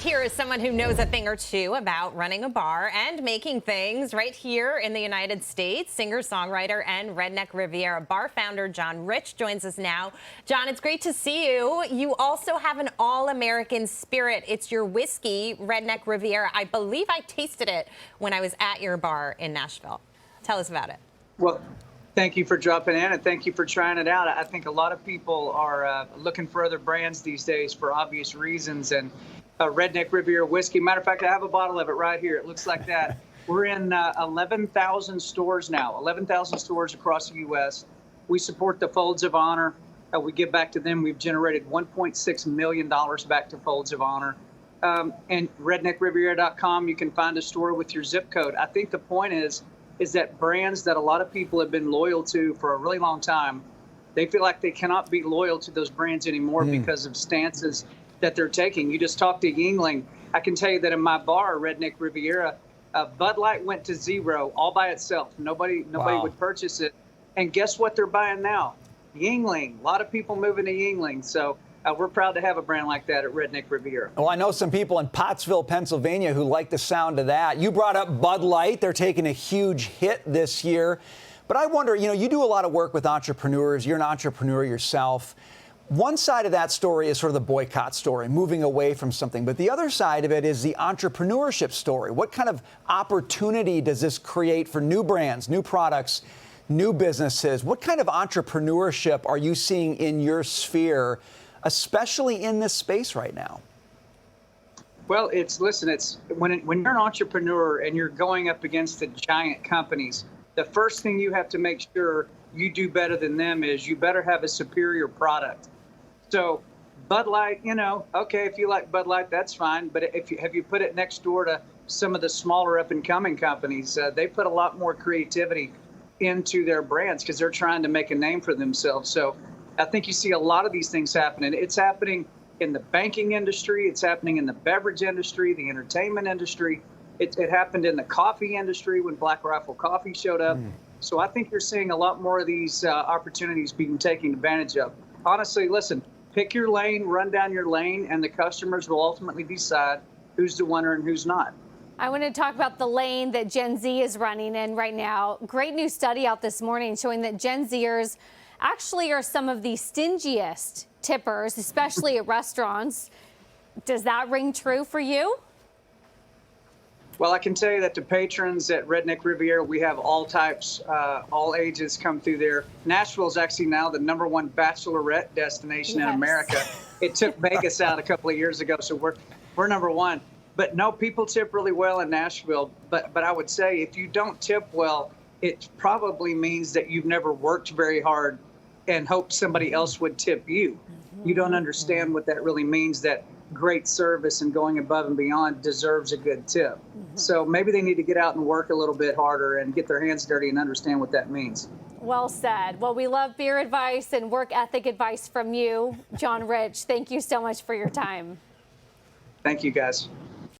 Here is someone who knows a thing or two about running a bar and making things right here in the United States. Singer, songwriter, and Redneck Riviera Bar founder John Rich joins us now. John, it's great to see you. You also have an all-American spirit. It's your whiskey, Redneck Riviera. I believe I tasted it when I was at your bar in Nashville. Tell us about it. Well, thank you for dropping in, and thank you for trying it out. I think a lot of people are looking for other brands these days for obvious reasons, and Redneck Riviera whiskey. Matter of fact, I have a bottle of it right here. It looks like that. We're in 11,000 stores now, 11,000 stores across the U.S. We support the Folds of Honor. We give back to them. We've generated $1.6 million back to Folds of Honor. And redneckriviera.com, you can find a store with your zip code. I think the point is that brands that a lot of people have been loyal to for a really long time, they feel like they cannot be loyal to those brands anymore because of stances that they're taking. You just talked to Yingling. I can tell you that in my bar, Redneck Riviera, Bud Light went to zero all by itself. Nobody would purchase it. And guess what they're buying now? Yingling. A lot of people moving to Yingling. So we're proud to have a brand like that at Redneck Riviera. Well, I know some people in Pottsville, Pennsylvania who like the sound of that. You brought up Bud Light. They're taking a huge hit this year. But I wonder, you do a lot of work with entrepreneurs. You're an entrepreneur yourself. One side of that story is sort of the boycott story, moving away from something. But the other side of it is the entrepreneurship story. What kind of opportunity does this create for new brands, new products, new businesses? What kind of entrepreneurship are you seeing in your sphere, especially in this space right now? Well, it's when you're an entrepreneur and you're going up against the giant companies, the first thing you have to make sure you do better than them is you better have a superior product. So Bud Light, okay, if you like Bud Light, that's fine. But have you put it next door to some of the smaller up-and-coming companies? They put a lot more creativity into their brands because they're trying to make a name for themselves. So I think you see a lot of these things happening. It's happening in the banking industry. It's happening in the beverage industry, the entertainment industry. It happened in the coffee industry when Black Rifle Coffee showed up. So I think you're seeing a lot more of these opportunities being taken advantage of. Honestly, listen, pick your lane, run down your lane, and the customers will ultimately decide who's the winner and who's not. I want to talk about the lane that Gen Z is running in right now. Great new study out this morning showing that Gen Zers actually are some of the stingiest tippers, especially at restaurants. Does that ring true for you? Well, I can tell you that the patrons at Redneck Riviera, we have all types, all ages come through there. Nashville is actually now the #1 bachelorette destination in America. It took Vegas out a couple of years ago, so we're #1. But no, people tip really well in Nashville. But I would say if you don't tip well, it probably means that you've never worked very hard and hoped somebody else would tip you. You don't understand what that really means, that great service and going above and beyond deserves a good tip. So maybe they need to get out and work a little bit harder and get their hands dirty and understand what that means. Well said. Well, we love beer advice and work ethic advice from you, John Rich. Thank you so much for your time. Thank you, guys.